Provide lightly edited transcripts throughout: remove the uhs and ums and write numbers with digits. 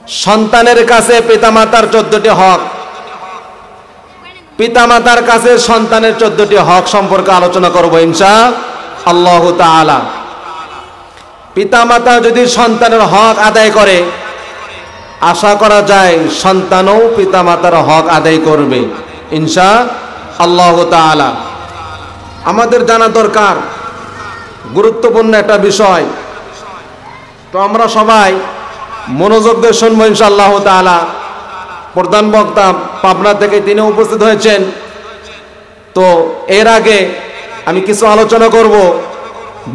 সন্তানের কাছে পিতামাতার 14টি হক, পিতামাতার কাছে সন্তানের 14টি হক সম্পর্কে আলোচনা করব ইনশাআল্লাহ তাআলা। পিতামাতা যদি সন্তানের হক আদায় করে, আশা করা যায় সন্তানও পিতামাতার হক আদায় করবে ইনশাআল্লাহ তাআলা। আমাদের জানা দরকার গুরুত্বপূর্ণ একটা বিষয়, তো আমরা সবাই মনোযোগ দিয়ে শুনবো ইনশাআল্লাহ তাআলা। প্রধান বক্তা পাবনা থেকে তিনি উপস্থিত হয়েছেন। তো এর আগে আমি কিছু আলোচনা করব,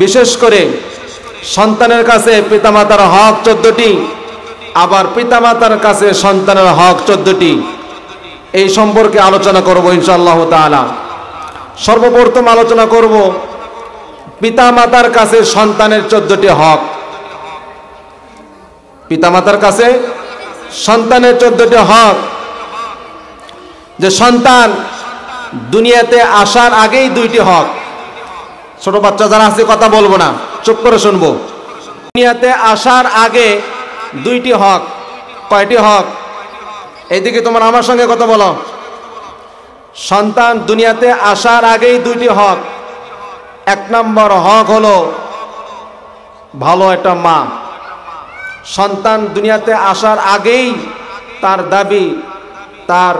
বিশেষ করে সন্তানের কাছে পিতামাতার হক 14টি, আবার পিতামাতার কাছে সন্তানের হক 14টি, এই সম্পর্কে আলোচনা করব ইনশাআল্লাহ তাআলা। সর্বপ্রথম আলোচনা করব পিতামাতার কাছে সন্তানের 14টি হক। পিতামাতার কাছে সন্তানের 14টি হক, যে সন্তান দুনিয়াতে আসার আগেই 2টি হক। ছোট বাচ্চা যারা আছে কথা বলবো না, চুপ করে শুনবো। দুনিয়াতে আসার আগে 2টি হক। কয়টি হক? এইদিকে তোমার আমার সঙ্গে কথা বলো। সন্তান দুনিয়াতে আসার আগেই 2টি হক। 1 নম্বর হক হলো ভালো একটা মা। সন্তান দুনিয়াতে আসার আগেই তার দাবি, তার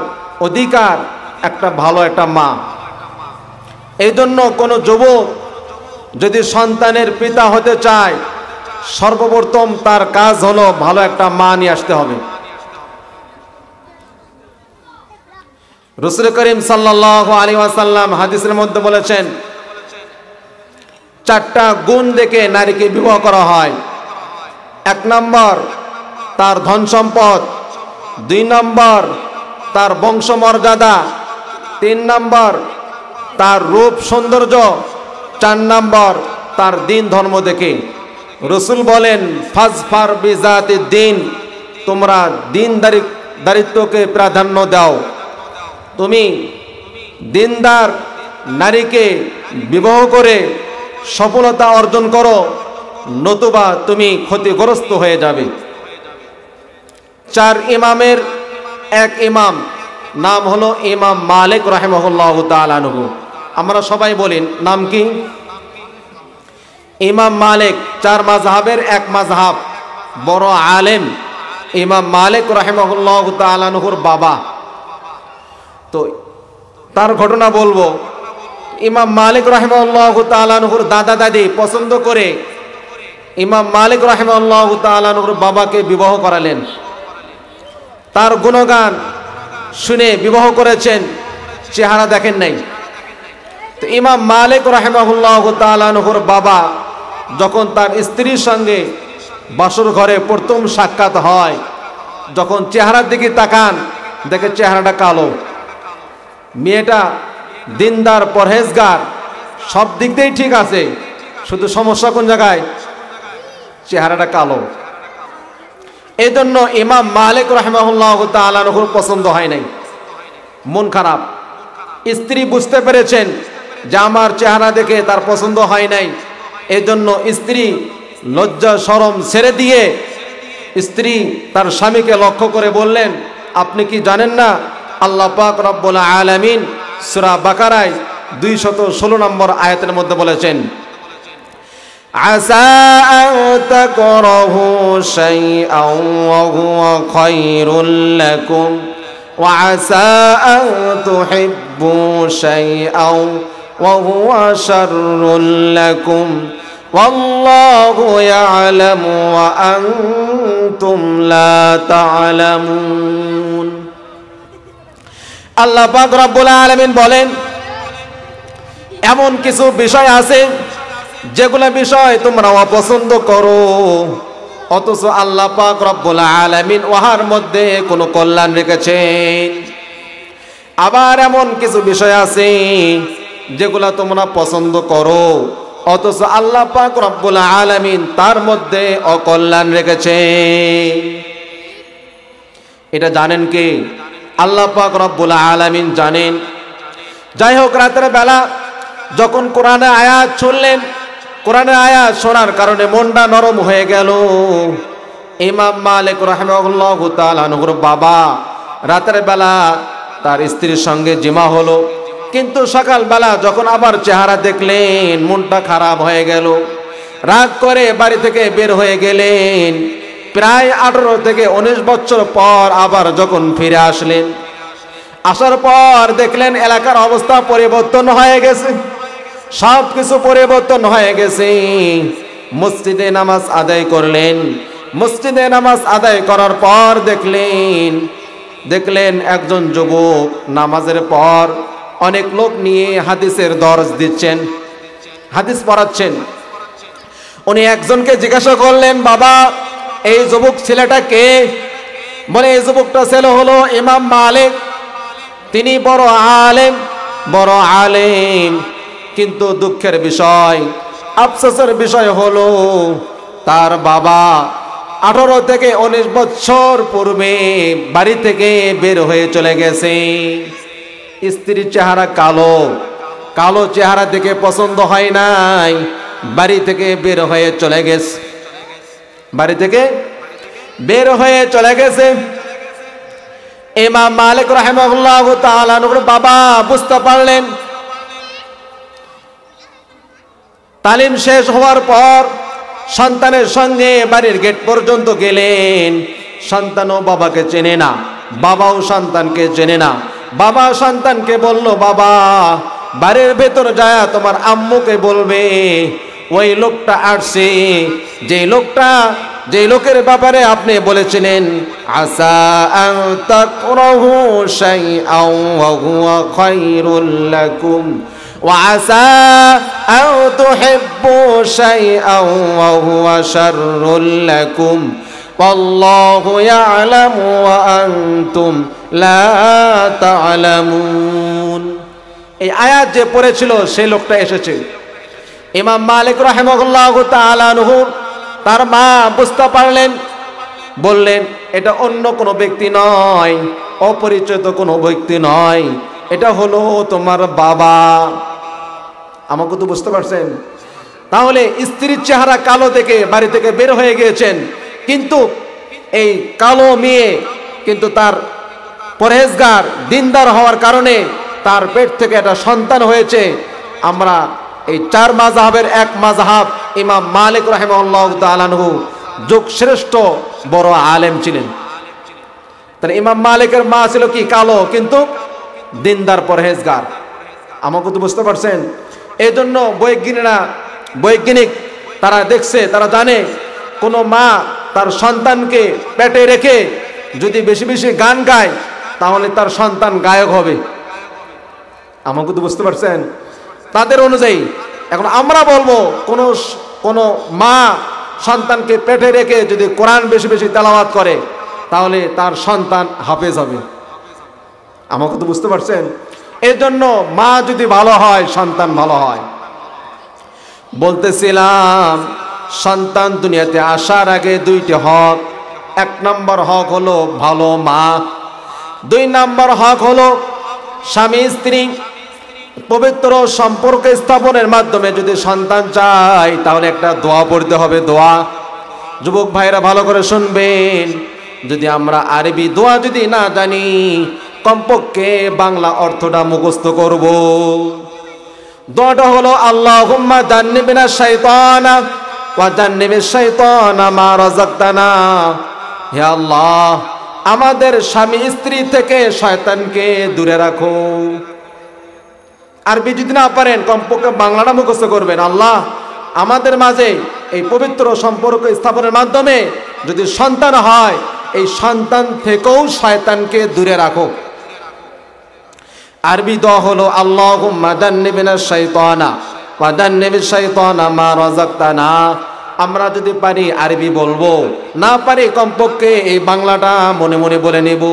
অধিকার একটা ভালো একটা মা। এই জন্য কোনো যুবক যদি সন্তানের পিতা হতে চায়, সর্বপ্রথম তার কাজ হলো ভালো একটা মা নিয়ে আসতে হবে। রাসূল করিম সাল্লাল্লাহু আলাইহি ওয়াসাল্লাম হাদিসের মধ্যে বলেছেন, 4টা গুণ দেখে নারীকে বিবাহ করা হয়। 1 নম্বর তার ধন সম্পদ, 2 নম্বর তার বংশমর্যাদা, 3 নম্বর তার রূপ সৌন্দর্য, 4 নম্বর তার দিন ধর্ম দেখে। রাসূল বলেন, ফাজফার বিজাতিদ দ্বীন, তোমরা দিনদারিত্বকে প্রাধান্য দাও। তুমি দিনদার নারীকে বিবাহ করে সফলতা অর্জন করো, নতুবা তুমি ক্ষতিগ্রস্ত হয়ে যাবে। 4 ইমামের এক ইমাম, নাম হলো ইমাম মালিক রাহিমাহুল্লাহু তাআলা আনহু। আমরা সবাই বলেন নাম কি? ইমাম মালিক 4 মাযহাবের এক মাযহাব, বড় আলেম ইমাম মালিক রাহিমাহুল্লাহু তাআলা আনহুর বাবা। তো তার ঘটনা বলবো। ইমাম মালিক রাহিমাহুল্লাহু তাআলা আনহুর দাদা দাদি পছন্দ করে ইমাম মালিক রাহিমাহুল্লাহু তাআলা আনহুর বাবাকে বিবাহ করালেন। তার গুণগান শুনে বিবাহ করেছেন, চেহারা দেখেন নাই। তো ইমাম মালিক রাহিমাহুল্লাহু তাআলা আনহুর বাবা যখন তার স্ত্রীর সঙ্গে বাসর ঘরে প্রথম সাক্ষাৎ হয়, যখন চেহারার দিকে তাকান, দেখে চেহারাটা কালো। মেয়েটা দিনদার পরহেজগার, সব দিক দিয়েই ঠিক আছে, শুধু সমস্যা কোন জায়গায়? চেহারাটা কালো। এই জন্য ইমাম মালিক রাহিমাহুল্লাহু তাআলা আনহুর পছন্দ হয় নাই, মন খারাপ। স্ত্রী বুঝতে পেরেছেন যে আমার চেহারা দেখে তার পছন্দ হয় নাই। এই জন্য স্ত্রী লজ্জা শরম ছেড়ে দিয়ে স্ত্রী তার স্বামীকে লক্ষ্য করে বললেন, আপনি কি জানেন না আল্লাহ পাক রব্বুল আলামিন সূরা বাকারায় 216 নম্বর আয়াতের মধ্যে বলেছেন, আসা আন তাকরাহু শাইআন ওয়া হুয়া খায়রুল লাকুম ওয়া আসা আন তুহিব্বু শাইআন ওয়া হুয়া শাররুল লাকুম ওয়াল্লাহু ইয়ালামু ওয়া আনতুম লা তা'লামুন। আল্লাহ পাক রব্বুল আলামিন বলেন, এমন কিছু বিষয় আছে যেগুলো বিষয় তোমরা অপছন্দ করো, অথচ আল্লাহ পাক রব্বুল আলামিন ওহার মধ্যে কোনো কল্যাণ রেখেছেন। আবার এমন কিছু বিষয় আছে যেগুলো তোমরা পছন্দ করো, অথচ আল্লাহ পাক রব্বুল আলামিন তার মধ্যে অকল্যাণ রেখেছেন। এটা জানেন কি? আল্লাহ পাক রব্বুল আলামিন জানেন। যাই হোক, রাতের বেলা যখন কোরআনের আয়াত শুনলেন, কোরআনের আয়াত শোনার কারণে মনটা নরম হয়ে গেল। ইমাম মালিক রাহিমাহুল্লাহু তাআলা আনহুর বাবা রাতের বেলা তার স্ত্রীর সঙ্গে জিমা হলো, কিন্তু সকালবেলা যখন আবার চেহারা দেখলেন মনটা খারাপ হয়ে গেল। রাগ করে বাড়ি থেকে বের হয়ে গেলেন। প্রায় 18 থেকে 19 বছর পর আবার যখন ফিরে আসলেন, আসার পর দেখলেন এলাকার অবস্থা পরিবর্তন হয়ে গেছে, সব কিছু পরিবর্তন হয়ে গেছে। মসজিদে নামাজ আদায় করলেন। মসজিদে নামাজ আদায় করার পর দেখলেন একজন যুবক নামাজের পর অনেক লোক নিয়ে হাদিসের দরজ দিচ্ছেন, হাদিস পড়াচ্ছেন। উনি একজনকে জিজ্ঞাসা করলেন, বাবা এই যুবক ছেলেটা কে? বলে এই যুবকটা ছেলে হলো ইমাম মালিক, তিনি বড় আলেম। কিন্তু দুঃখের বিষয়, আফসোসের বিষয় হলো তার বাবা 18 থেকে 19 বছর পূর্বে বাড়ি থেকে বের হয়ে চলে গেছে। স্ত্রীর চেহারা কালো চেহারা দেখে পছন্দ হয় নাই, বাড়ি থেকে বের হয়ে চলে গেছে। ইমাম মালিক রাহিমাহুল্লাহু তাআলা আনহুর বাবা বুঝতে পারলেন। তালিম শেষ হওয়ার পর সন্তানের সঙ্গে বাড়ির গেট পর্যন্ত গেলেন। সন্তানও বাবাকে চেনে না, বাবাও সন্তানকে চেনে না। বাবা সন্তানকে বলল, বাবা বাড়ির ভেতর যায় তোমার আম্মুকে বলবে ওই লোকটা আসছে, যে লোকের ব্যাপারে আপনি বলেছিলেন আসা আন তাকরাহু শাইআন ওয়া হুয়া খায়রুল লাকুম ওয়া আসা আন তুহিব্বু শাইআন ওয়া হুয়া শাররুল লাকুম ওয়াল্লাহু ইয়ালামু ওয়া আনতুম লা তা'লামুন। এই আয়াত যে পড়েছিল সেই লোকটা এসেছে। ইমাম মালিক রাহিমাহুল্লাহু তাআলা আনহু তার মা বুঝতে পারলেন, বললেন এটা অন্য কোনো ব্যক্তি নয়, অপরিচিত কোনো ব্যক্তি নয়, এটা হলো তোমার বাবা। আমাকে তো বুঝতে পারছেন? তাহলে স্ত্রীর চেহারা কালো দেখে বাড়ি থেকে বের হয়ে গিয়েছেন, কিন্তু এই কালো মেয়ে কিন্তু তার পরহেজগার দিনদার হওয়ার কারণে তার পেট থেকে একটা সন্তান হয়েছে। আমরা এই 4 মাযহাবের এক মাযহাব ইমাম মালিক রাহিমাহুল্লাহু তাআলা আনহু যুগশ্রেষ্ঠ বড় আলেম ছিলেন। তাহলে ইমাম মালিকের মা ছিল কি কালো, কিন্তু দিনদার পরহেজগার। আমাকে তো বুঝতে পারছেন? এই জন্য বৈজ্ঞানিক তারা দেখছে, তারা জানে কোনো মা তার সন্তানকে পেটে রেখে যদি বেশি বেশি গান গায় তাহলে তার সন্তান গায়ক হবে। আমাকে তো বুঝতে পারছেন? তাদের অনুযায়ী। এখন আমরা বলবো কোনো মা সন্তানকে পেটে রেখে যদি কোরআন বেশি বেশি তেলাওয়াত করে তাহলে তার সন্তান হাফেজ হবে। আমাকে তো বুঝতে পারছেন? এই জন্য মা যদি ভালো হয় সন্তান ভালো হয়। বলতেছিলাম সন্তান দুনিয়াতে আসার আগে 2টি হক। 1 নম্বর হক হলো ভালো মা, 2 নম্বর হক হলো স্বামী স্ত্রী পবিত্র সম্পর্ক স্থাপনের মাধ্যমে যদি সন্তান চাই তাহলে একটা দোয়া পড়তে হবে। দোয়া, যুবক ভাইরা ভালো করে শুনবেন, যদি আমরা আরবি দোয়া যদি না জানি কমপক্ষে বাংলা অর্থটা মুখস্থ করব। দোয়াটা হলো আল্লাহুম্মা জান্নিবনা শাইতানা ওয়া জান্নিবিশ শাইতানা মা রাযাকতানা। হে আল্লাহ, আমাদের স্বামী স্ত্রী থেকে শয়তানকে দূরে রাখো। আরবি যদি না পারেন কমপক্ষে বাংলাটা মুখস্থ করবেন। আল্লাহ, আমাদের মাঝে এই পবিত্র সম্পর্ক স্থাপনের মাধ্যমে যদি সন্তান হয় এই সন্তান থেকেও শয়তানকে দূরে রাখো। আরবি দোয়া হলো আল্লাহুম্মা জান্নিবনা শাইতানা ওয়া জান্নিবিশ শাইতানা মা রাযাকতানা। আমরা যদি পারি আরবি বলবো, না পারি কমপক্ষে এই বাংলাটা মনে মনে বলে নেব।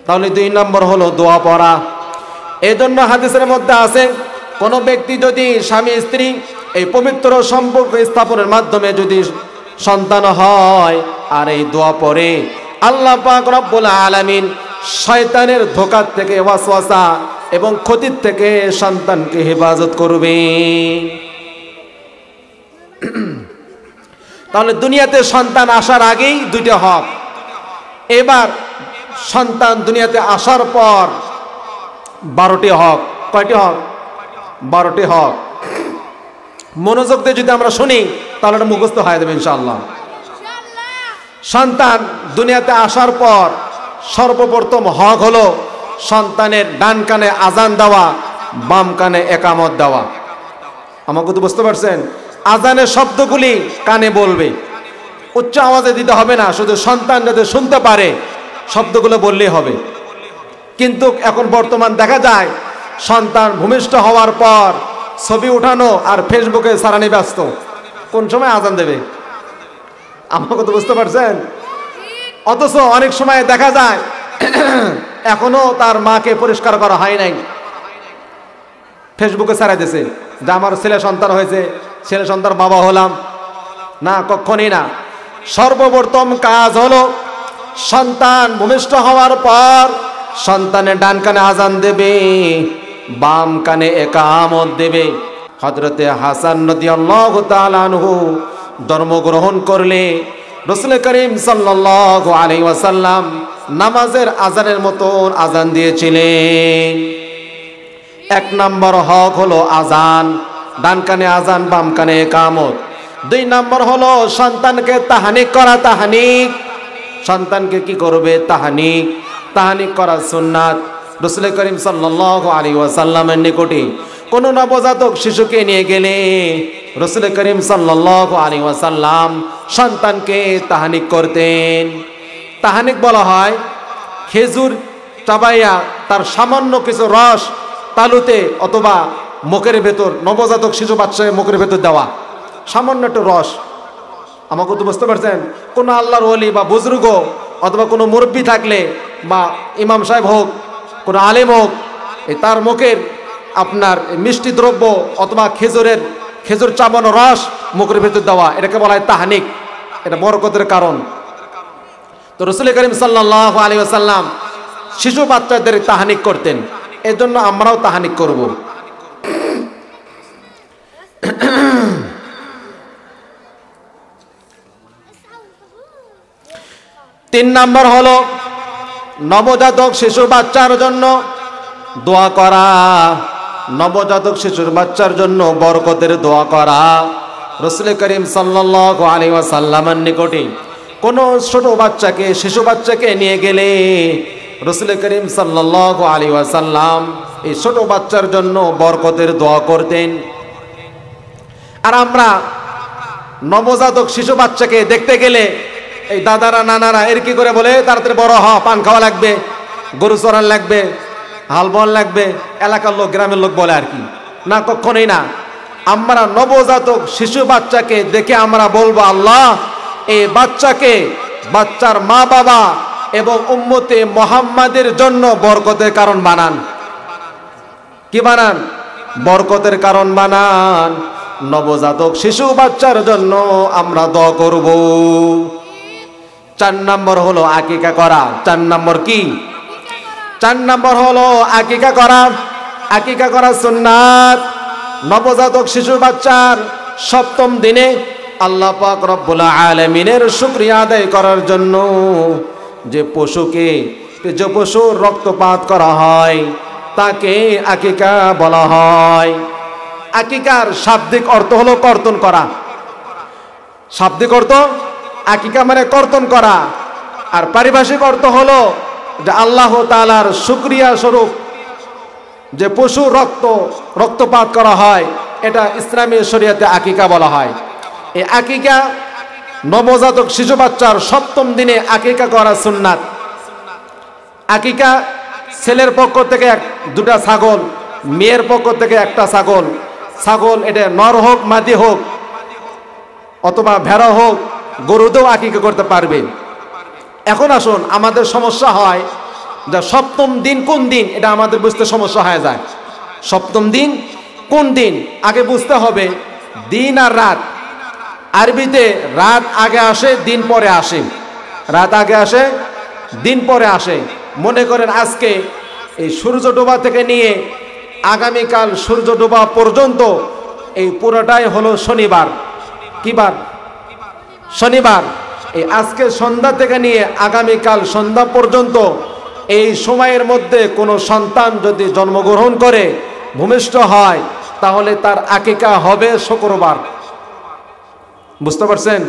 তাহলে 2 নম্বর হলো দোয়া পড়া। এই জন্য হাদিসের মধ্যে আছে কোন ব্যক্তি যদি স্বামী স্ত্রী এই পবিত্র সম্পর্ক স্থাপনের মাধ্যমে যদি সন্তান হয় আর এই দোয়া পড়ে, আল্লাহ পাক রব্বুল আলামিন শয়তানের ধোঁকা থেকে, ওয়াসওয়াসা এবং ক্ষতির থেকে সন্তানকে হেফাজত করবে। তাহলে দুনিয়াতে সন্তান আসার আগেই দুইটা হক। এবার সন্তান দুনিয়াতে আসার পর 12টি হক। কয়টি হক? 12টি হক। মনোযোগ দিয়ে যদি আমরা শুনি তাহলে এটা মুখস্থ হয়ে যাবে ইনশাআল্লাহ। সন্তান দুনিয়াতে আসার পর সর্বপ্রথম হক হলো সন্তানের ডান কানে আজান দেওয়া, বাম কানে একামত দেওয়া। আমাকে তো বুঝতে পারছেন? আজানের শব্দগুলি কানে বলবে, উচ্চ আওয়াজে দিতে হবে না, শুধু সন্তান যাতে শুনতে পারে শব্দগুলো বললেই হবে। কিন্তু এখন বর্তমান দেখা যায় সন্তান ভূমিষ্ঠ হওয়ার পর ছবি উঠানো আর ফেসবুকে সারানি ব্যস্ত, কোন সময় আজান দেবে? আমাকে তো বুঝতে পারছেন? অথচ অনেক সময় দেখা যায় এখনো তার মাকে পরিষ্কার করা হয় নাই, ফেসবুকে ছাড়াই দিয়েছে যে আমার ছেলে সন্তান হয়েছে, ছেলে সন্তান বাবা হলাম। না, কখনই না। সর্বপ্রথম কাজ হলো সন্তান ভূমিষ্ঠ হওয়ার পর সন্তানের ডান কানে আজান দেবে, বাম কানে একামত দেবে। হযরতে হাসান রাদিয়াল্লাহু তাআলা আনহু জন্মগ্রহণ করলে রাসূল করিম সাল্লাল্লাহু আলাইহি ওয়াসাল্লাম নামাজের আজানের মতন আজান দিয়েছিলেন। 1 নম্বর হক হলো আজান, ডান কানে আজান, বাম কানে একামত। 2 নম্বর হলো সন্তানকে তাহনিক করা। তাহনিক, সন্তানকে কি করবে? তাহনিক। তাহনিক করা সুন্নাত। রাসূল করিম সাল্লাল্লাহু আলাইহি ওয়াসাল্লামের নিকটে কোন নবজাতক শিশুকে নিয়ে গেলে রাসূল করিম সাল্লাল্লাহু আলাইহি ওয়াসাল্লাম সন্তানকে তাহনিক করতেন। তাহনিক বলা হয় খেজুর চাবাইয়া তার সামান্য কিছু রস তালুতে অথবা মুখের ভেতর, নবজাতক শিশু বাচ্চাকে মুখের ভেতর দেওয়া সামান্য একটু রস। আমাকে তো বুঝতে পারছেন? কোনো আল্লাহর ওলি বা বুজুর্গ অথবা কোনো মুরব্বী থাকলে বা ইমাম সাহেব হোক, কোনো আলেম হোক, তার মুখের আপনার মিষ্টি দ্রব্য অথবা খেজুর চাবানো রস মুখের ভেতর দেওয়া, এটাকে বলা হয় তাহনিক। এটা বরকতের কারণ। তো রাসূল করিম সাল্লাল্লাহু আলাইহি ওয়াসাল্লাম শিশু বাচ্চাদের তাহনিক করতেন, এজন্য আমরাও তাহনিক করব। 3 নম্বর হলো নবজাতক শিশু বাচ্চার জন্য দোয়া করা। নবজাতক শিশুর বাচ্চার জন্য বরকতের দোয়া করা। রাসূল করিম সাল্লাল্লাহু আলাইহি ওয়াসাল্লামের নিকটে কোনো ছোট বাচ্চাকে, শিশু বাচ্চাকে নিয়ে গেলে রাসূল করিম সাল্লাল্লাহু আলাইহি ওয়াসাল্লাম এই ছোট বাচ্চার জন্য বরকতের দোয়া করতেন। আর আমরা নবজাতক শিশু বাচ্চাকে দেখতে গেলে এই দাদারা নানারা এর কি করে বলে, তাড়াতাড়ি বড় হ, পান খাওয়া লাগবে, গরু চড়ান লাগবে, হাল বন লাগবে, এলাকার লোক, গ্রামের লোক বলে আর কি। না, কখনোই না। আমরা নবজাতক শিশু বাচ্চাকে দেখে আমরা বলবো, আল্লাহ এই বাচ্চাকে, বাচ্চার মা বাবা এবং উম্মতে মুহাম্মাদের জন্য বরকতের কারণ বানান। কি বানান? বরকতের কারণ বানান। নবজাতক শিশু বাচ্চার জন্য আমরা দোয়া করব। 4 নম্বর হলো আকিকা করা। 4 নম্বর কি? 4 নম্বর হলো আকিকা করা। আকিকা করা সুন্নাত। নবজাতক শিশু বাচ্চার 7ম দিনে আল্লাহ পাক রব্বুল আলামিনের শুকরিয়া আদায় করার জন্য যে পশুর রক্তপাত করা হয় তাকে আকিকা বলা হয়। আকিকার শাব্দিক অর্থ হলো কর্তন করা। শাব্দিক অর্থ আকিকা মানে কর্তন করা, আর পারিভাষিক অর্থ হলো যে আল্লাহ তাআলার শুকরিয়া স্বরূপ যে পশু রক্তপাত করা হয়, এটা ইসলামী শরীয়তে আকিকা বলা হয়। এই আকিকা নবজাতক শিশু বাচ্চার 7ম দিনে আকিকা করা সুন্নাত। আকিকা ছেলের পক্ষ থেকে 2টা ছাগল, মেয়ের পক্ষ থেকে 1টা ছাগল। ছাগল এটা নর হোক মাদি হোক অথবা ভেড়া হোক, গরুতেও আকিকা করতে পারবে। এখন আসুন, আমাদের সমস্যা হয় যে 7ম দিন কোন দিন, এটা আমাদের বুঝতে সমস্যা হয়ে যায়। 7ম দিন কোন দিন আগে বুঝতে হবে। দিন আর রাত, আরবিতে রাত আগে আসে, দিন পরে আসে। রাত আগে আসে, দিন পরে আসে। মনে করেন আজকে এই সূর্য ডোবা থেকে নিয়ে আগামীকাল সূর্য ডোবা পর্যন্ত এই পুরোটাই হলো শনিবার। কি বার? শনিবার, এই আজকে সন্ধ্যা থেকে নিয়ে আগামীকাল সন্ধ্যা পর্যন্ত এই সময়ের মধ্যে কোনো সন্তান যদি জন্মগ্রহণ করে ভূমিষ্ঠ হয় তাহলে তার আকিকা হবে শুক্রবার। বুঝতে পারছেন?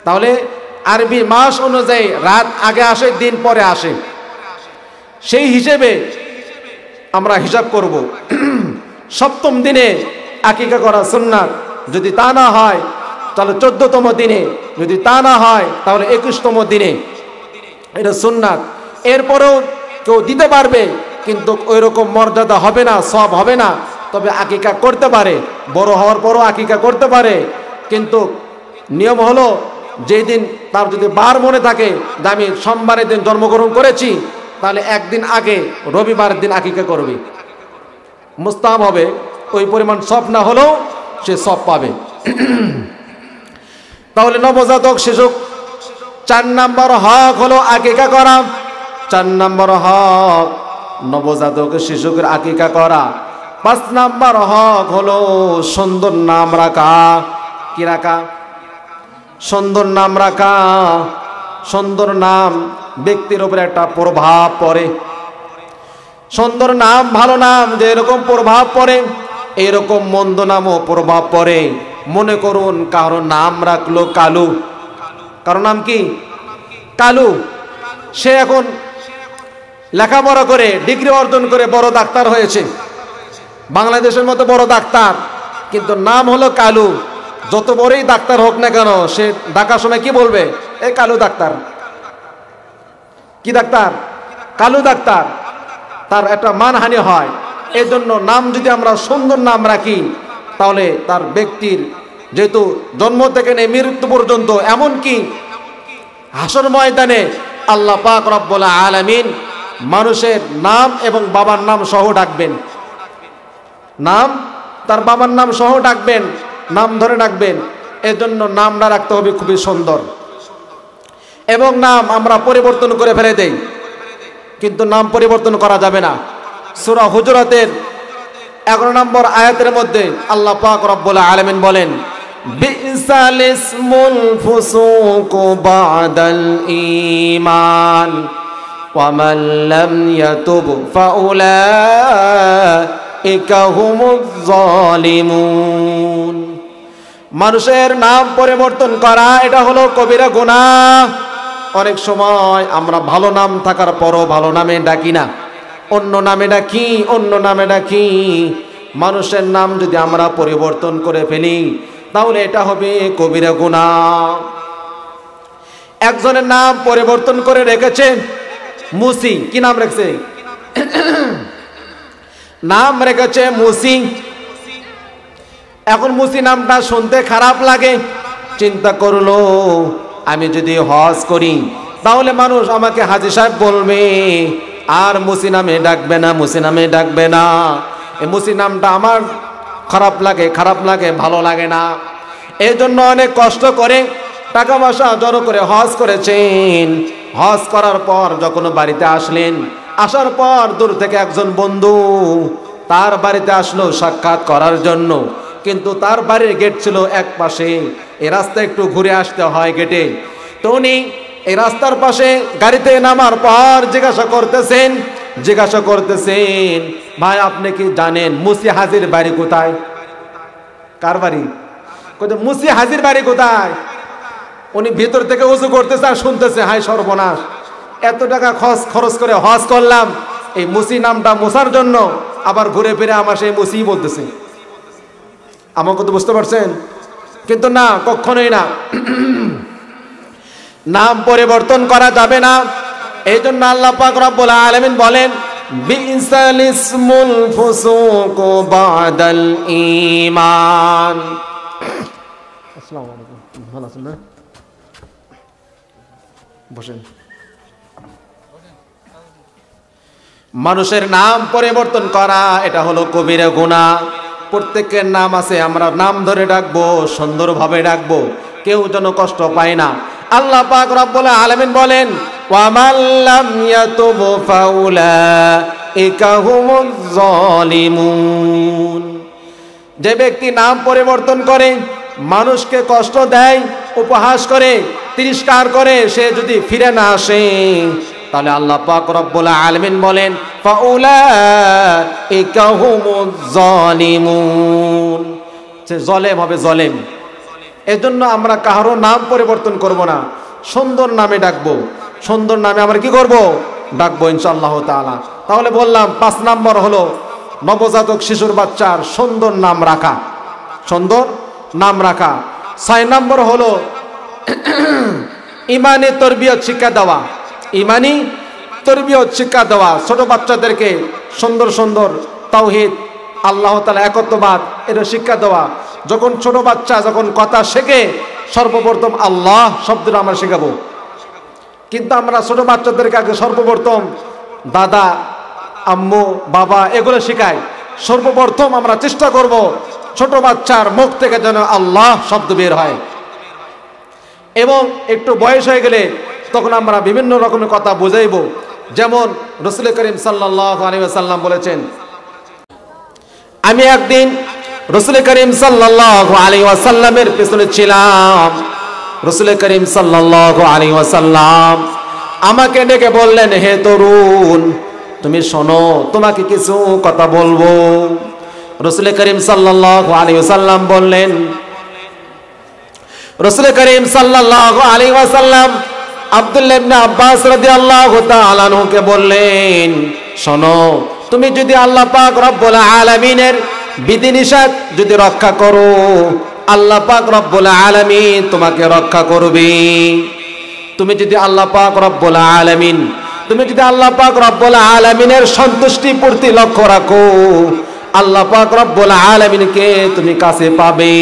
তাহলে আরবি মাস অনুযায়ী রাত আগে আসে, দিন পরে আসে, সেই হিসেবে আমরা হিসাব করব। সপ্তম দিনে আকিকা করা সুন্নাত, যদি তা না হয় তাহলে 14তম দিনে, যদি তা না হয় তাহলে 21তম দিনে, এটা সুন্নাত। এরপরেও কেউ দিতে পারবে কিন্তু ওই রকম মর্যাদা হবে না, সব হবে না, তবে আকিকা করতে পারে, বড় হওয়ার পরও আকিকা করতে পারে। কিন্তু নিয়ম হলো যেই দিন তার যদি বার মনে থাকে যে আমি সোমবারের দিন জন্মগ্রহণ করেছি, তাহলে একদিন আগে রবিবারের দিন আকিকা করবে, মুস্তাহাব হবে। ওই পরিমাণ সব না হলেও সে সব পাবে। তাহলে নবজাতক শিশু 4 নম্বর হক হলো আকিকা করা। 4 নম্বর হক নবজাতক শিশুকে আকিকা করা। 5 নম্বর হক হলো সুন্দর নাম রাখা। কি রাখা? সুন্দর নাম রাখা। সুন্দর নাম ব্যক্তির উপরে একটা প্রভাব পড়ে। সুন্দর নাম, ভালো নাম যেরকম প্রভাব পড়ে, এরকম মন্দ নামও প্রভাব পড়ে। মনে করুন কারো নাম রাখলো কালু, কারো নাম কি? কালু। সে এখন লেখাপড়া করে ডিগ্রি অর্জন করে বড় ডাক্তার হয়েছে, বাংলাদেশের মতো বড় ডাক্তার, কিন্তু নাম হলো কালু। যত বড়ই ডাক্তার হোক না কেন, সে ডাকার সময় কি বলবে? এ কালু ডাক্তার। কি ডাক্তার? কালু ডাক্তার। তার একটা মানহানি হয়। এই জন্য নাম যদি আমরা সুন্দর নাম রাখি তাহলে তার ব্যক্তির, যেহেতু জন্ম থেকে নিয়ে মৃত্যু পর্যন্ত, এমনকি হাসর ময়দানে আল্লাহ পাক রব্বুল আলামিন মানুষের নাম এবং বাবার নাম সহ ডাকবেন। নাম, তার বাবার নাম সহ ডাকবেন, নাম ধরে ডাকবেন। এজন্য নামটা রাখতে হবে খুবই সুন্দর। এবং নাম আমরা পরিবর্তন করে ফেলে দেই, কিন্তু নাম পরিবর্তন করা যাবে না। সূরা হুজুরাতের 11 নম্বর আয়াতের মধ্যে আল্লাহ পাক রব্বুল আলামিন বলেন, বিসাল ইসমুল ফুসুকু বাদাল ঈমান ওয়া মান লাম ইয়াতুব ফাউলাইকা হুমুজ জালিমুন। মানুষের নাম পরিবর্তন করা এটা হলো কবিরা গুনাহ। অনেক সময় আমরা ভালো নাম থাকার পরও ভালো নামে ডাকি না, অন্য নামে ডাকি, অন্য নামে ডাকি। মানুষের নাম যদি আমরা পরিবর্তন করে ফেলি তাহলে এটা হবে কবিরা গুনাহ। একজনের নাম পরিবর্তন করে রেখেছে মুসি। কি নাম রেখেছে? নাম রেখেছে মুসি। এখন মুসি নামটা শুনতে খারাপ লাগে। চিন্তা করলো, আমি যদি হজ করি তাহলে মানুষ আমাকে হাজী সাহেব বলবে, আর মুসি নামে ডাকবে না, মুসি নামে ডাকবে না। এই মুসি নামটা আমার খারাপ লাগে, খারাপ লাগে, ভালো লাগে না। এই জন্য অনেক কষ্ট করে টাকা পয়সা জড়ো করে হজ করেছেন। হজ করার পর যখন বাড়িতে আসলেন, আসার পর দূর থেকে একজন বন্ধু তার বাড়িতে আসলো সাক্ষাৎ করার জন্য, কিন্তু তার বাড়ির গেট ছিল এক পাশে, এই রাস্তা একটু ঘুরে আসতে হয় গেটে। তো উনি এই রাস্তার পাশে গাড়িতে নামার পর জিজ্ঞাসা করতেছেন, ভাই আপনি কি জানেন মুসি হাজির বাড়ি কোথায়? কার বাড়ি? মুসি হাজির বাড়ি কোথায়? উনি ভিতর থেকে উজু করতেছে আর শুনতেছে, হাই সর্বনাশ, এত টাকা খরচ করে হজ করলাম এই মুসি নামটা মুসার জন্য, আবার ঘুরে ফিরে আমার সেই মুসি বলতেছে। আমাকে তো বুঝতে পারছেন? কিন্তু না, কখনোই না, নাম পরিবর্তন করা যাবে না। এই জন্য আল্লাহ পাক রব্বুল আলামিন বলেন, বিসাল ইসমুল ফুসুকু বাদাল ঈমান। আসসালামু আলাইকুম, ভালো আছেন না? বসেন। মানুষের নাম পরিবর্তন করা এটা হলো কবিরা গুনাহ। প্রত্যেকের নাম আছে, আমরা নাম ধরে ডাকবো, সুন্দরভাবে ডাকবো, কেউ যেন কষ্ট পায় না। আল্লাহ পাক রব্বুল আলামিন বলেন, ওয়া মান লাম ইয়াতুব ফাউলাইকা হুমুজ জালিমুন। যে ব্যক্তি নাম পরিবর্তন করে মানুষকে কষ্ট দেয়, উপহাস করে, তিরস্কার করে, সে যদি ফিরে না আসে, তাহলে আল্লাহ পাক রব্বুল আলামিন বলেন ফাউলাইকা হুমুজ জালিমুন, সে জালেম হবে, জালেম। এজন্য আমরা কারো নাম পরিবর্তন করব না, সুন্দর নামে ডাকবো, সুন্দর নামে আমরা কি করব, ডাকবো ইনশাআল্লাহ তাআলা। তাহলে বললাম 5 নম্বর হলো নবজাতক শিশুর বাচ্চার সুন্দর নাম রাখা, সুন্দর নাম রাখা। 6 নম্বর হলো ইমানি তরবিয়ত শিক্ষা দেওয়া, ইমানি তরবিয়ত শিক্ষা দেওয়া। ছোট বাচ্চাদেরকে সুন্দর সুন্দর তাওহীদ, আল্লাহ তাআলা একত্ববাদ এর শিক্ষা দেওয়া। যখন ছোট বাচ্চা যখন কথা শেখে, সর্বপ্রথম আল্লাহ শব্দটা আমরা শেখাবো। কিন্তু আমরা ছোট বাচ্চাদেরকে আগে সর্বপ্রথম দাদা, আম্মু, বাবা এগুলো শেখাই। সর্বপ্রথম আমরা চেষ্টা করব ছোট বাচ্চার মুখ থেকে যেন আল্লাহ শব্দ বের হয়। এবং একটু বয়স হয়ে গেলে তখন আমরা বিভিন্ন রকমের কথা বুঝাইব। যেমন রাসূল করিম সাল্লাল্লাহু আলাইহি ওয়াসাল্লাম বলেছেন, আমি একদিন রাসূল করিম সাল্লাল্লাহু আলাইহি ওয়াসাল্লামের পেছনে ছিলাম। রাসূল করিম সাল্লাল্লাহু আলাইহি ওয়াসাল্লাম আমাকে ডেকে বললেন, হে তরুণ, তুমি শোনো, তোমাকে কিছু কথা বলবো। রাসূল করিম সাল্লাল্লাহু আলাইহি ওয়াসাল্লাম বললেন, রাসূল করিম সাল্লাল্লাহু আলাইহি ওয়াসাল্লাম আব্দুল্লাহ ইবনে আব্বাস রাদিয়াল্লাহু তাআলা আনহুকে বললেন, শোনো, তুমি যদি আল্লাহ পাক রব্বুল আলামিনের বিধিনিষেধ যদি রক্ষা করো, আল্লাহ পাক রব্বুল আলামিন তোমাকে রক্ষা করবে। তুমি যদি আল্লাহ পাক রব্বুল আলামিন, তুমি যদি আল্লাহ পাক রব্বুল আলামিনের সন্তুষ্টি পূর্তি লক্ষ্য রাখো, আল্লাহ পাক রব্বুল আলামিনকে তুমি কাছে পাবে।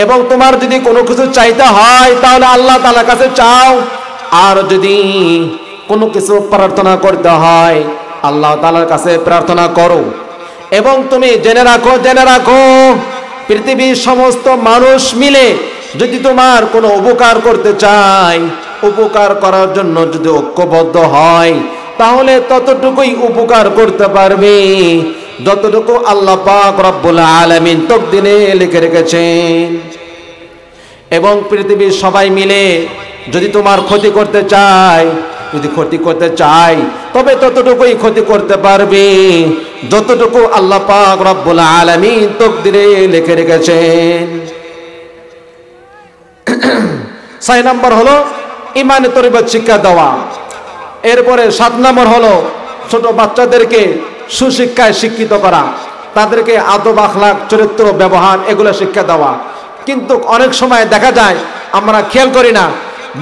এবং তোমার যদি কোনো কিছু চাইতে হয় তাহলে আল্লাহ তাআলার কাছে চাও, আর যদি কোনো কিছু প্রার্থনা করতে হয় আল্লাহ তাআলার কাছে প্রার্থনা করো। এবং তুমি জেনে রাখো পৃথিবীর সমস্ত মানুষ মিলে যদি তোমার কোনো উপকার করতে চায়, উপকার করার জন্য যদি ঐক্যবদ্ধ হয়, তাহলে ততটুকুই উপকার করতে পারবে যতটুকু আল্লাহ পাক রব্বুল আলামিন তকদিরে লিখে রেখেছেন। এবং পৃথিবীর সবাই মিলে যদি তোমার ক্ষতি করতে চায়, যদি ক্ষতি করতে চায়, তবে ততটুকুই ক্ষতি করতে পারবে যতটুকু আল্লাহ পাক রব্বুল আলামিন তকদিরে লিখে রেখেছেন। 6 নম্বর হলো ইমানি তরবিয়ত শিক্ষা দেওয়া। এরপরে 7 নম্বর হলো ছোট বাচ্চাদেরকে সুশিক্ষায় শিক্ষিত করা, তাদেরকে আদব, আখলাক, চরিত্র, ব্যবহার এগুলো শিক্ষা দেওয়া। কিন্তু অনেক সময় দেখা যায় আমরা খেয়াল করি না,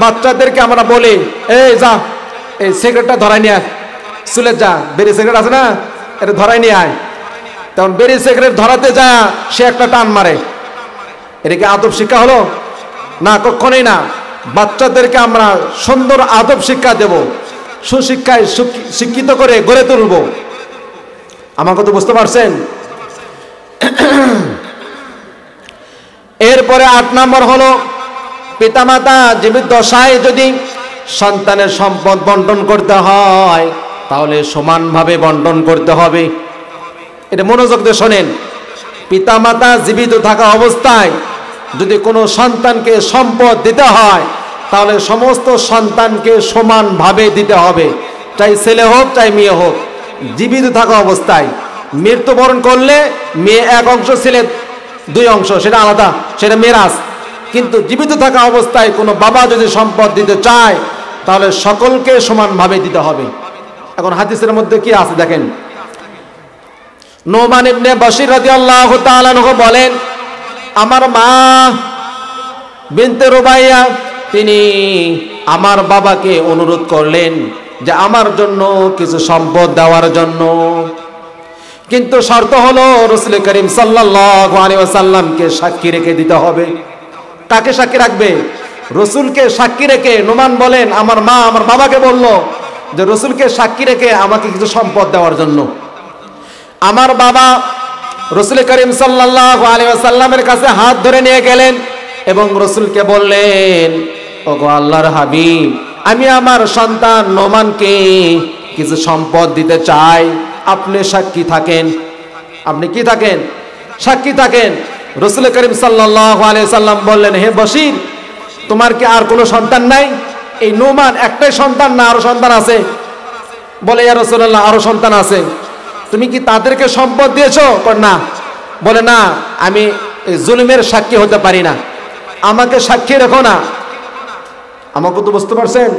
বাচ্চাদেরকে আমরা বলি, এই যা, এই সিগারেটটা ধরাই নিয়ে আয়, চলে যা, বেরি সিগারেট আছে না, এটা ধরাই নিয়ে আয়। তখন বেরি সিগারেট ধরাতে যায় সে একটা টান মারে। এটা কি আদব শিক্ষা হলো? না, কখনোই না। বাচ্চাদেরকে আমরা সুন্দর আদব শিক্ষা দেব, সুশিক্ষায় শিক্ষিত করে গড়ে তুলব। আমাকে তো বুঝতে পারছেন? এরপরে 8 নম্বর হলো পিতামাতা জীবিত দশায় যদি সন্তানের সম্পদ বন্টন করতে হয় তাহলে সমানভাবে বন্টন করতে হবে। এটা মনোযোগ দিয়ে শোনেন। পিতামাতা জীবিত থাকা অবস্থায় যদি কোনো সন্তানকে সম্পদ দিতে হয় তাহলে সমস্ত সন্তানকে সমানভাবে দিতে হবে, চাই ছেলে হোক চাই মেয়ে হোক। জীবিত থাকা অবস্থায়, মৃত্যুবরণ করলে মেয়ে 1 অংশ, ছেলে 2 অংশ, সেটা আলাদা, সেটা মেরাজ। কিন্তু জীবিত থাকা অবস্থায় কোনো বাবা যদি সম্পদ দিতে চায় তাহলে সকলকে সমানভাবে দিতে হবে। এখন হাদিসের মধ্যে কি আছে দেখেন। নোমান ইবনে বশির রাদিয়াল্লাহু তাআলা আনহু বলেন, আমার মা বিনতে রুবাইয়া তিনি আমার বাবাকে অনুরোধ করলেন যে আমার জন্য কিছু সম্পদ দেওয়ার জন্য, কিন্তু শর্ত হলো রাসূল করিম সাল্লাল্লাহু আলাইহি ওয়াসাল্লামকে সাক্ষী রেখে দিতে হবে। কাকে সাক্ষী রাখবে? রাসূলকে সাক্ষী রেখে। নোমান বলেন, আমার মা আমার বাবাকে বলল যে রাসূলকে সাক্ষী রেখে আমাকে কিছু সম্পদ দেওয়ার জন্য। আমার বাবা রাসূল করিম সাল্লাল্লাহু আলাইহি ওয়াসাল্লামের কাছে হাত ধরে নিয়ে গেলেন এবং রাসূলকে বললেন, ওগো আল্লাহর হাবিব, আমি আমার সন্তান নোমানকে কিছু সম্পদ দিতে চাই, আপনি সাক্ষী থাকেন। আপনি কি থাকেন? সাক্ষী থাকেন। রাসূল করিম সাল্লাল্লাহু আলাইহি সাল্লাম বললেন, হে বশির, তোমার কি আর কোনো সন্তান নাই? এই নুমান একটাই সন্তান না আরো সন্তান আছে? বলে, ইয়া রাসূলুল্লাহ, আরো সন্তান আছে। তুমি কি তাদেরকে সম্পদ দিয়েছো? না। বলে, না, আমি জুলুমের সাক্ষী হতে পারি না, আমাকে সাক্ষী রেখো না। আমাকে তো বুঝতে পারছেন?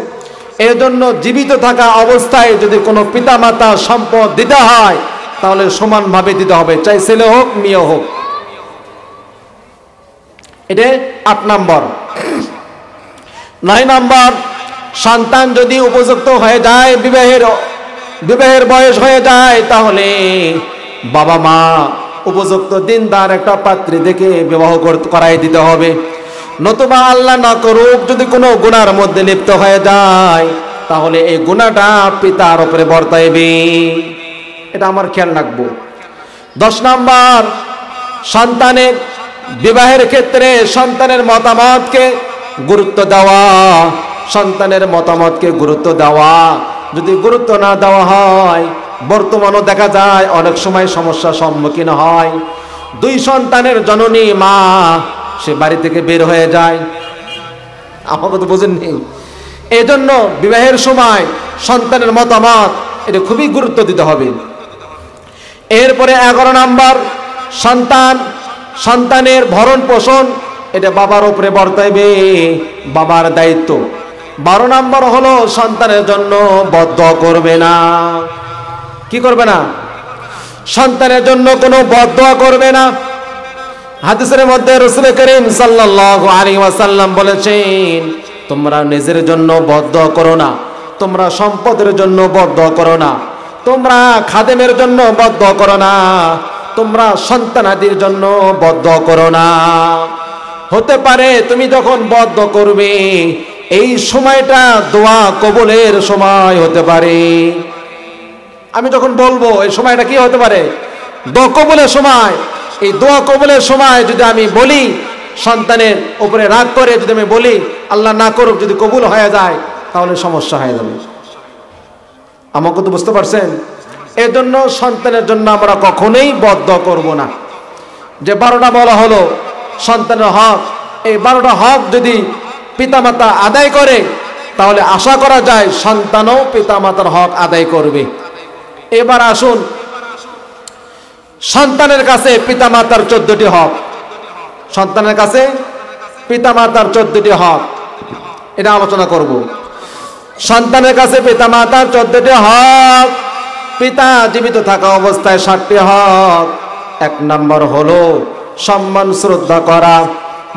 এর জন্য জীবিত থাকা অবস্থায় যদি কোনো পিতা মাতা সম্পদ দিতে হয় তাহলে সমানভাবে দিতে হবে, চাই ছেলে হোক মেয়ে হোক। এটা 8 নম্বর। 9 নম্বর, সন্তান যদি উপযুক্ত হয়ে যায়, বিবাহের বয়স হয়ে যায়, তাহলে বাবা মা উপযুক্ত দিনদার একটা পাত্রী দেখে বিবাহ করাই দিতে হবে। নতুবা আল্লাহ না করুক যদি কোনো গুনার মধ্যে লিপ্ত হয়ে যায় তাহলে এই গুনাহটা পিতার উপরে বর্তাইবে, এটা আমার খেয়াল রাখবো। 10 নম্বর, সন্তানের বিবাহের ক্ষেত্রে সন্তানের মতামতকে গুরুত্ব দেওয়া। সন্তানের মতামতকে গুরুত্ব দেওয়া। যদি গুরুত্ব না দেওয়া হয়, বর্তমানও দেখা যায় অনেক সময় সমস্যার সম্মুখীন হয়। 2 সন্তানের জননী মা সে বাড়ি থেকে বের হয়ে যায়। আমাকে তো বোঝেননি। এই জন্য বিবাহের সময় সন্তানের মতামত এটা খুবই গুরুত্ব দিতে হবে। এরপরে 11 নম্বর, সন্তানের ভরণ পোষণ এটা বাবার উপরে বর্তাইবে, বাবার দায়িত্ব। 12 নম্বর হলো সন্তানের জন্য বদদোয়া করবে না। কি করবে না? সন্তানের জন্য কোনো বদদোয়া করবে না। হাদিসের মধ্যে রাসূল করিম সাল্লাল্লাহু আলাইহি ওয়াসাল্লাম বলেছেন, তোমরা নিজের জন্য বদদোয়া করো না, তোমরা সম্পদের জন্য বদদোয়া করো না, তোমরা খাদেমের জন্য বদদোয়া করো না, তোমরা সন্তানাদির জন্য বদদোয়া করো না। হতে পারে তুমি যখন বদদোয়া করবে এই সময়টা দোয়া কবুলের সময় হতে পারে। আমি যখন বলবো এই সময়টা কি হতে পারে? দোয়া কবুলের সময়। এই দোয়া কবুলের সময় যদি আমি বলি, সন্তানের উপরে রাগ করে যদি আমি বলি, আল্লাহ না করুক যদি কবুল হয়ে যায় তাহলে সমস্যা হয়ে যাবে। আমাকে তো বুঝতে পারছেন? এই জন্য সন্তানের জন্য আমরা কখনোই বদদোয়া করব না। যে 12টা বলা হলো সন্তানের হক, এই 12টা হক যদি পিতামাতা আদায় করে তাহলে আশা করা যায় সন্তানও পিতামাতার হক আদায় করবে। এবার আসুন, সন্তানের কাছে পিতামাতার 14টি হক। সন্তানের কাছে পিতামাতার 14টি হক, এটা আলোচনা করব। সন্তানের কাছে পিতামাতার 14টি হক। পিতা জীবিত থাকা অবস্থায় 7টি হক। 1 নম্বর হলো সম্মান শ্রদ্ধা করা,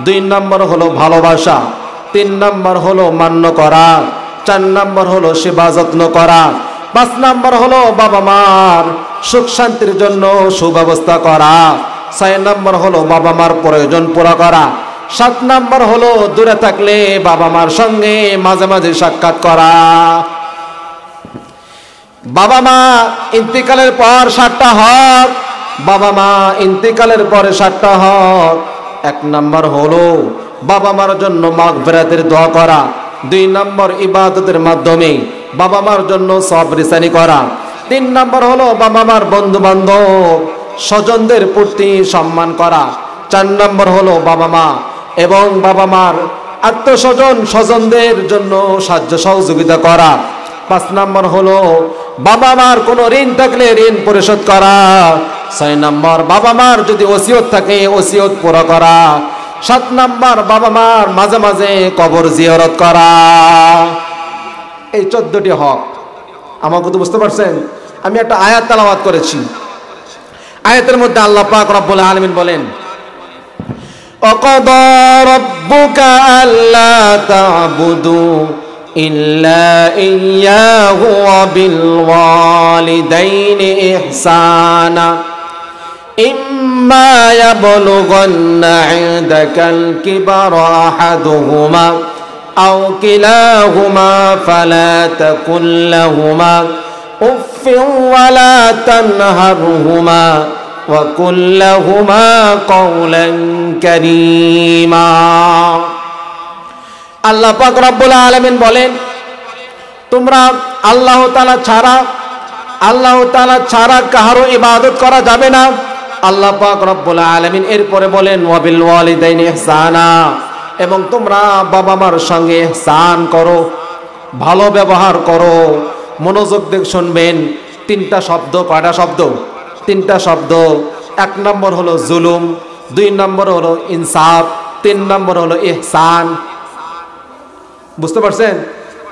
2 নম্বর হলো ভালোবাসা, 3 নম্বর হলো মান্য করা, 4 নম্বর হলো সেবা যত্ন করা, 5 নম্বর হলো বাবা মার সুখ শান্তির জন্য সুব্যবস্থা করা, 6 নম্বর হলো বাবা মার প্রয়োজন পুরা করা, 7 নম্বর হলো দূরে থাকলে বাবা মার সঙ্গে মাঝে মাঝে সাক্ষাৎ করা। বাবা মা ইন্তিকালের পর 7টা হক। বাবা মা ইন্তিকালের পরে 7টা হক। 1 নম্বর হলো বাবা মার জন্য মাগফিরাতের দোয়া করা, 2 নম্বর ইবাদতের মাধ্যমে বাবা মার জন্য সবরিসানি করা, 3 নম্বর হলো বাবা মার বন্ধু বান্ধব স্বজনদের প্রতি সম্মান করা, 4 নম্বর হলো বাবা মা এবং বাবা মার আত্মস্বজন স্বজনদের জন্য সাহায্য সহযোগিতা করা, 5 নম্বর হলো বাবা মার কোনো ঋণ থাকলে ঋণ পরিশোধ করা, 6 নম্বর বাবা মার যদি ওসিয়ত থাকে ওসিয়ত পুরা করা, 7 নম্বর বাবা মার মাঝে মাঝে কবর জিয়ারত করা। এই 14টি হক। আমাকে তো বুঝতে পারছেন? আমি একটা আয়াত তেলাওয়াত করেছি। আয়াতের মধ্যে আল্লাহ পাক রব্বুল আলামিন বলেন, ওয়াকাদা রাব্বুকা আল্লা তা'বুদু ইল্লা ইয়্যাহু ওয়া বিল ওয়ালিদাইনি ইহসানা ইম্মা ইয়াবলুগান্না ইনদাকাল কিবারা আহাদুহুমা আও কিলাহুমা ফালা তাকুল লাহুমা উফফিন ওয়া লা তানহারহুমা ওয়া কুল লাহুমা কওলান কারীমা। আল্লাহ পাক রব্বুল আলামিন বলেন, তোমরা আল্লাহ তাআলা ছাড়া কাহারও ইবাদত করা যাবে না, আল্লাহ পাক রব্বুল আলামিন এরপরে বলেন ওয়াবিল ওয়ালিদাইনি ইহসানা, এবং তোমরা বাবা মার সঙ্গে ইহসান করো, ভালো ব্যবহার করো। মনোযোগ দিয়ে শুনবেন, তিনটা শব্দ। কয়টা শব্দ? তিনটা শব্দ। এক নম্বর হলো জুলুম, দুই নম্বর হলো ইনসাফ, তিন নম্বর হলো ইহসান। বুঝতে পারছেন?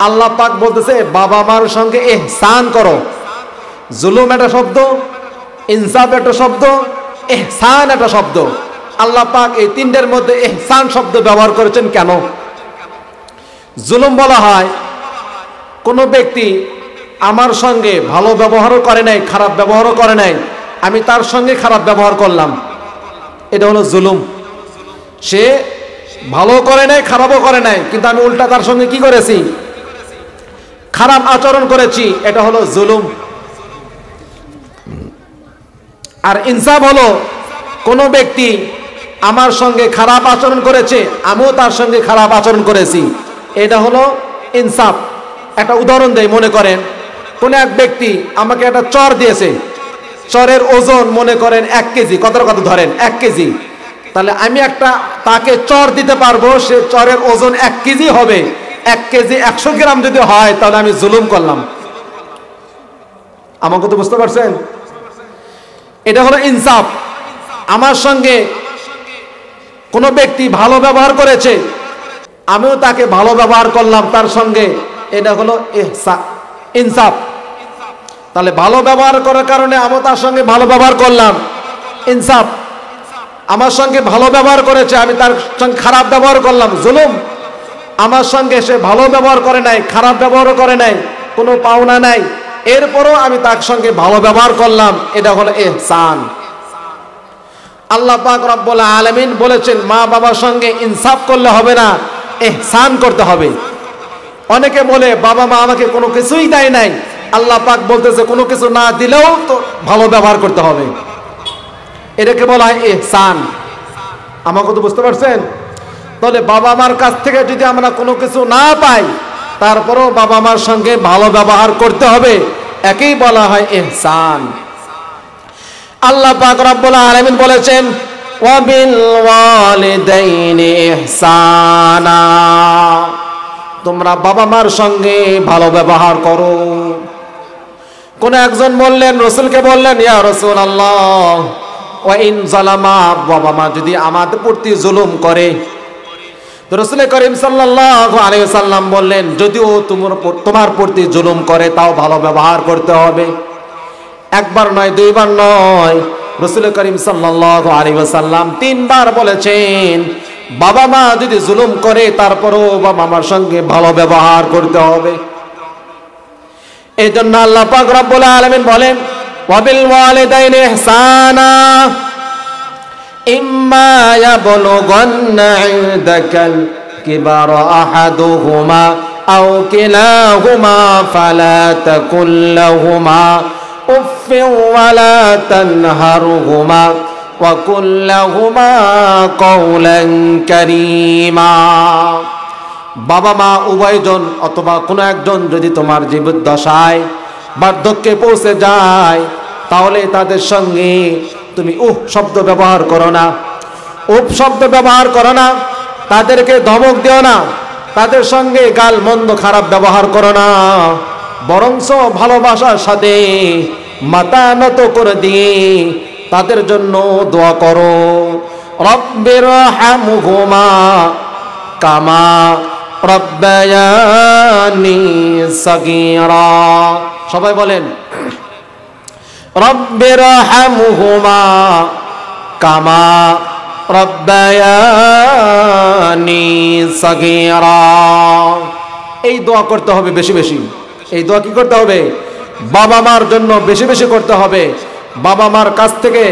আল্লাহ পাক বলতেছে বাবা মার সঙ্গে ইহসান করো। জুলুম একটা শব্দ, ইনসাফ একটা শব্দ, ইহসান একটা শব্দ। আল্লাহ পাক এই তিনটার মধ্যে ইহসান শব্দ ব্যবহার করেছেন কেন? জুলুম বলা হয় কোনো ব্যক্তি আমার সঙ্গে ভালো ব্যবহারও করে নাই, খারাপ ব্যবহারও করে নাই, আমি তার সঙ্গে খারাপ ব্যবহার করলাম, এটা হলো জুলুম। সে ভালো করে নাই, খারাপও করে নাই, কিন্তু আমি উল্টা তার সঙ্গে কি করেছি? খারাপ আচরণ করেছি, এটা হলো জুলুম। আর ইনসাফ হলো কোনো ব্যক্তি আমার সঙ্গে খারাপ আচরণ করেছে, আমিও তার সঙ্গে খারাপ আচরণ করেছি, এটা হলো ইনসাফ। একটা উদাহরণ দেই। মনে করেন কোন এক ব্যক্তি আমাকে একটা চর দিয়েছে, চরের ওজন মনে করেন 1 কেজি, কত ধরেন 1 কেজি, তাহলে আমি একটা তাকে চর দিতে পারবো, সে চরের ওজন 1 কেজি হবে। 1 কেজি 100 গ্রাম যদি হয় তাহলে আমি জুলুম করলাম। আমাকে তো বুঝতে পারছেন? এটা হলো ইনসাফ। আমার সঙ্গে কোনো ব্যক্তি ভালো ব্যবহার করেছে, আমিও তাকে ভালো ব্যবহার করলাম তার সঙ্গে, এটা হলো ইনসাফ। তাহলে ভালো ব্যবহার করার কারণে আমি তার সঙ্গে ভালো ব্যবহার করলাম, ইনসাফ। আমার সঙ্গে ভালো ব্যবহার করেছে, আমি তার সঙ্গে খারাপ ব্যবহার করলাম, জুলুম। আমার সঙ্গে সে ভালো ব্যবহার করে নাই, খারাপ ব্যবহারও করে নাই, কোনো পাওনা নাই, এরপরও আমি তার সঙ্গে ভালো ব্যবহার করলাম, এটা হলো ইহসান। আল্লাহ পাক রব্বুল আলামিন বলেছেন মা বাবার সঙ্গে ইনসাফ করলে হবে না, ইহসান করতে হবে। অনেকে বলে বাবা মা আমাকে কোনো কিছুই দেয় নাই, আল্লাহ পাক বলতেছে কোনো কিছু না দিলেও তো ভালো ব্যবহার করতে হবে, এটাকে বলা হয় ইহসান। আমাকে তো বুঝতে পারছেন? তাহলে বাবা মার কাছ থেকে যদি আমরা কোনো কিছু না পাই, তারপরেও বাবা মার সঙ্গে ভালো ব্যবহার করতে হবে, একেই বলা হয় ইহসান। আল্লাহ পাক রব্বুল আলামিন বলেছেন ওয়াবিল ওয়ালিদাইনি ইহসানা, তোমরা বাবা মার সঙ্গে ভালো ব্যবহার করো। কোন একজন বললেন, রাসূলকে বললেন, ইয়া রাসূলুল্লাহ ওয়া ইন যালামা, বাবা মা যদি আমাদের প্রতি জুলুম করে। তো রাসূল করিম সাল্লাল্লাহু আলাইহি ওয়াসাল্লাম বললেন যদিও তোমার প্রতি জুলুম করে তাও ভালো ব্যবহার করতে হবে। একবার নয়, দুইবার নয়, রাসূল করিম সাল্লাল্লাহু আলাইহি ওয়াসাল্লাম 3 বার বলেছেন বাবা মা যদি জুলুম করে তারপরও বাবা মার সঙ্গে ভালো ব্যবহার করতে হবে। এই জন্য আল্লাহ পাক রব্বুল আলামিন বলেন ওয়াবিল ওয়ালিদাইনি ইহসানা ইম্মা ইয়াবলুগান্না ইনদাকাল কিবারা আহাদুহুমা আও কিলাহুমা ফালা তাকুল লাহুমা উফফিন ওয়ালা তানহারহুমা ওয়া কুল লাহুমা কওলান কারীমা। বাবা মা উভয়জন অথবা কোনো একজন যদি তোমার জীবদ্দশায় বার্ধক্যে পৌঁছে যায়, তাহলে তাদের সঙ্গে তুমি শব্দ ব্যবহার করো না, শব্দ ব্যবহার করো না, তাদেরকে ধমক দিও না, তাদের সঙ্গে গাল মন্দ খারাপ ব্যবহার করো না, বরঞ্চ ভালোবাসার সাথে মাথা নত করে দিয়ে তাদের জন্য দোয়া করো। রব্বিরহামহুমা কামা রব্বায়ানি সাগীরা। সবাই বলেন রব্বিরহামহুমা কামা রব্বায়ানি সাগীরা। এই দোয়া করতে হবে বেশি বেশি। এই দোয়া কি করতে হবে? বাবা মার জন্য বেশি বেশি করতে হবে। বাবা মার কাছ থেকে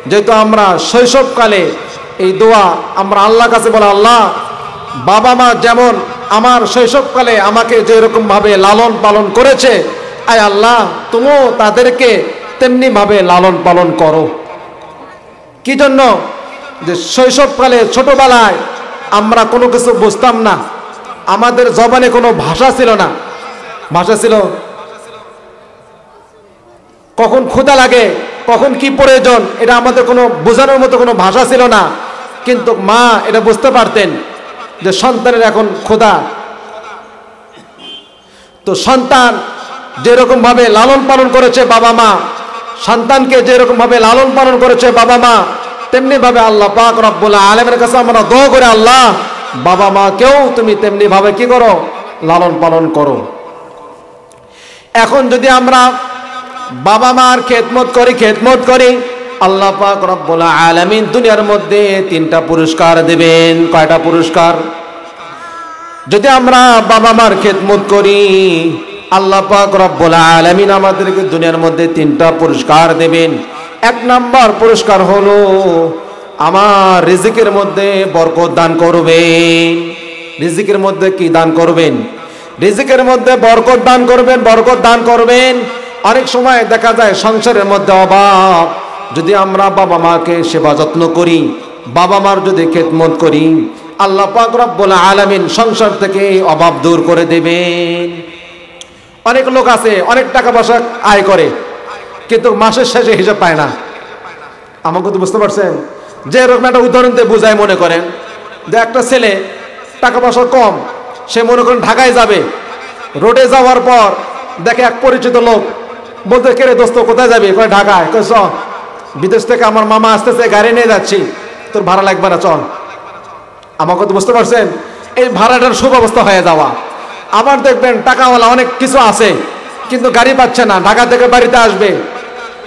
যেহেতু আমরা শৈশবকালে এই দোয়া আমরা আল্লাহর কাছে বলা, আল্লাহ বাবা মা যেমন আমার শৈশবকালে আমাকে যেরকম ভাবে লালন পালন করেছে, আয় আল্লাহ তুমিও তাদেরকে তেমনি ভাবে লালন পালন করো। কি জন্য? যে শৈশবকালে ছোটবেলায় আমরা কোনো কিছু বুঝতাম না, আমাদের জবানে কোনো ভাষা ছিল না। ভাষা ছিল কখন ক্ষুধা লাগে কখন কি প্রয়োজন এটা আমাদের কোনো বোঝানোর মতো কোনো ভাষা ছিল না, কিন্তু মা এটা বুঝতে পারতেন যে সন্তানের এখন ক্ষুধা। তো সন্তান যেরকম ভাবে লালন পালন করেছে বাবা মা, সন্তানকে যেরকম ভাবে লালন পালন করেছে বাবা মা, তেমনি ভাবে আল্লাহ পাক রব্বুল আলামিনের কাছে আমরা দোয়া করে, আল্লাহ বাবা মাকেও তুমি তেমনি ভাবে কি করো, লালন পালন করো। এখন যদি আমরা বাবা মার খেদমত করি, আল্লাহ পাক রব্বুল আলামিন দুনিয়ার মধ্যে 3টা পুরস্কার দেবেন। কয়টা পুরস্কার? যদি আমরা বাবা মার খেদমত করি, আল্লাহ পাক রব্বুল আলামিন আমাদেরকে দুনিয়ার মধ্যে 3টা পুরস্কার দেবেন। 1 নম্বর পুরস্কার হলো আমার রিজিকের মধ্যে বরকত দান করবেন। রিজিকের মধ্যে কি দান করবেন? রিজিকের মধ্যে বরকত দান করবেন। অনেক সময় দেখা যায় সংসারের মধ্যে অভাব, যদি আমরা বাবা মাকে সেবা যত্ন করি, বাবা মার যদি খেদমত করি, আল্লাহ পাক রব্বুল আলামিন সংসার থেকে অভাব দূর করে দেবেন। অনেক লোক আছে অনেক টাকা পয়সা আয় করে, কিন্তু মাসের শেষে হিসাব পায় না। আমাকে তো বুঝতে পারছেন, যে এরকম একটা উদাহরণ দিয়ে বুঝায়, মনে করেন যে একটা ছেলে টাকা পয়সা কম, সে মনে করেন ঢাকায় যাবে, রোডে যাওয়ার পর দেখে এক পরিচিত লোক, বলতে কে রে দোস্ত কোথায় যাবি? কয় ঢাকায়। কয় চ, বিদেশ থেকে আমার মামা আসতেছে, গাড়ি নিয়ে যাচ্ছি, তোর ভাড়া লাগবে না, চল। আমাকে তো বুঝতে পারছেন, এই ভাড়াটার সুব্যবস্থা হয়ে যাওয়া। আবার দেখবেন টাকাওয়ালা অনেক কিছু আছে, কিন্তু গাড়ি পাচ্ছে না, ঢাকা থেকে বাড়িতে আসবে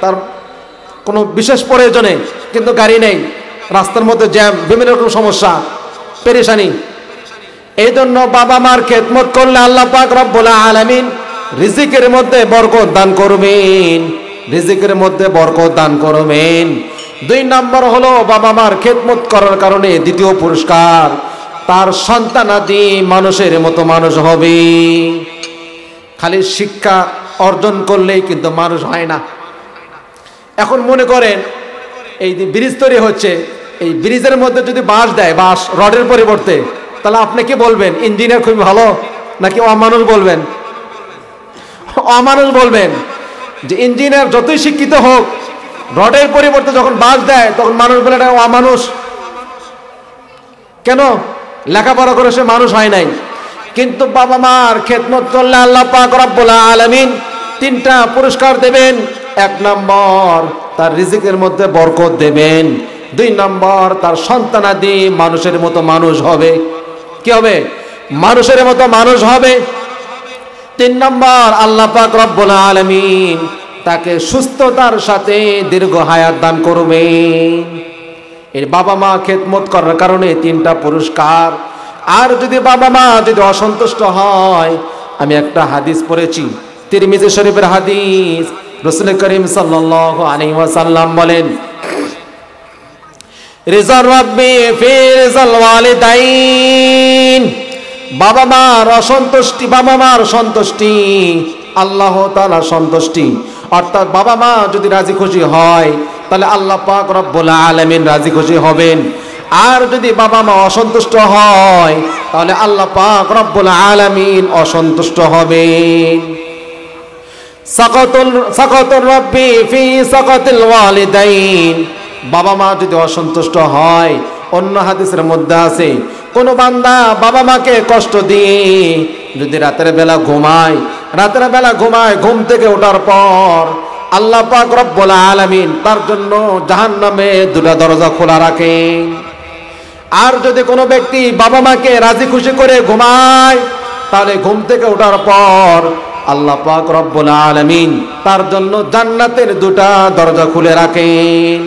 তার কোনো বিশেষ প্রয়োজনে, কিন্তু গাড়ি নেই, রাস্তার মধ্যে জ্যাম, বিভিন্ন রকম সমস্যা, পেরেশানি। এই জন্য বাবা মার খেদমত করলে আল্লাহ পাক রব্বুল আলামিন রিজিকের মধ্যে বরকত দান করবেন, রিজিকের মধ্যে বরকত দান করবেন। 2 নম্বর হলো বাবা মার খেদমত করার কারণে দ্বিতীয় পুরস্কার, তার সন্তানাদি মানুষের মতো মানুষ হবে। খালি শিক্ষা অর্জন করলেই কিন্তু মানুষ হয় না। এখন মনে করেন এই যে ব্রিজ তৈরি হচ্ছে, এই ব্রিজের মধ্যে যদি বাঁশ দেয়, বাঁশ রডের পরিবর্তে, তাহলে আপনি কি বলবেন? ইঞ্জিনিয়ার খুবই ভালো, নাকি অমানুষ বলবেন? অমানুষ বলবেন। যে ইঞ্জিনিয়ার যতই শিক্ষিত হোক, রডের পরিবর্তে যখন বাঁশ দেয় তখন মানুষ বলে এটা অমানুষ। কেন? লেখাপড়া করে সে মানুষ হয় নাই। কিন্তু বাবা মার খেদমত করলে আল্লাহ পাক রব্বুল আলামিন 3টা পুরস্কার দেবেন। 1 নম্বর তার রিজিকের মধ্যে বরকত দেবেন। 2 নম্বর তার সন্তানাদি মানুষের মতো মানুষ হবে। কি হবে? মানুষের মতো মানুষ হবে। 3 নম্বর আল্লাহ পাক রব্বুল আলামিন তাকে সুস্থতার সাথে দীর্ঘ হায়াত দান করবেন। এর বাবা মা খেদমত করার কারণে 3টা পুরস্কার। আর যদি বাবা মা যদি অসন্তুষ্ট হয়, আমি একটা হাদিস পড়েছি, তিরমিজি শরীফের হাদিস, রাসূল করিম সাল্লাল্লাহু আলাইহি ওয়াসাল্লাম বলেন, রিজা রাব্বি ফি রিজাল ওয়ালিদাইন। বাবা মার সন্তুষ্টি আল্লাহ তাআলা সন্তুষ্টি। অর্থাৎ বাবা মা যদি রাজি খুশি হয়, তাহলে আল্লাহ পাক রব্বুল আলামিন রাজি খুশি হবেন। আর যদি বাবা মা অসন্তুষ্ট হয়, তাহলে আল্লাহ পাক রব্বুল আলামিন অসন্তুষ্ট হবেন। সাকাতুর রাব্বি ফি সাকাতিল ওয়ালিদাইন। বাবা মা যদি অসন্তুষ্ট হয়, অন্য হাদিসের মধ্যে আছে, কোন বান্দা বাবা মাকে কষ্ট দিয়ে যদি রাতের বেলা ঘুমায়, ঘুম থেকে ওঠার পর আল্লাহ পাক রব্বুল আলামিন তার জন্য জাহান্নামে 2টা দরজা খোলা রাখেন। আর যদি কোনো ব্যক্তি বাবা মাকে রাজি খুশি করে ঘুমায়, তাহলে ঘুম থেকে ওঠার পর আল্লাহ পাক রব্বুল আলামিন তার জন্য জান্নাতের 2টা দরজা খুলে রাখেন।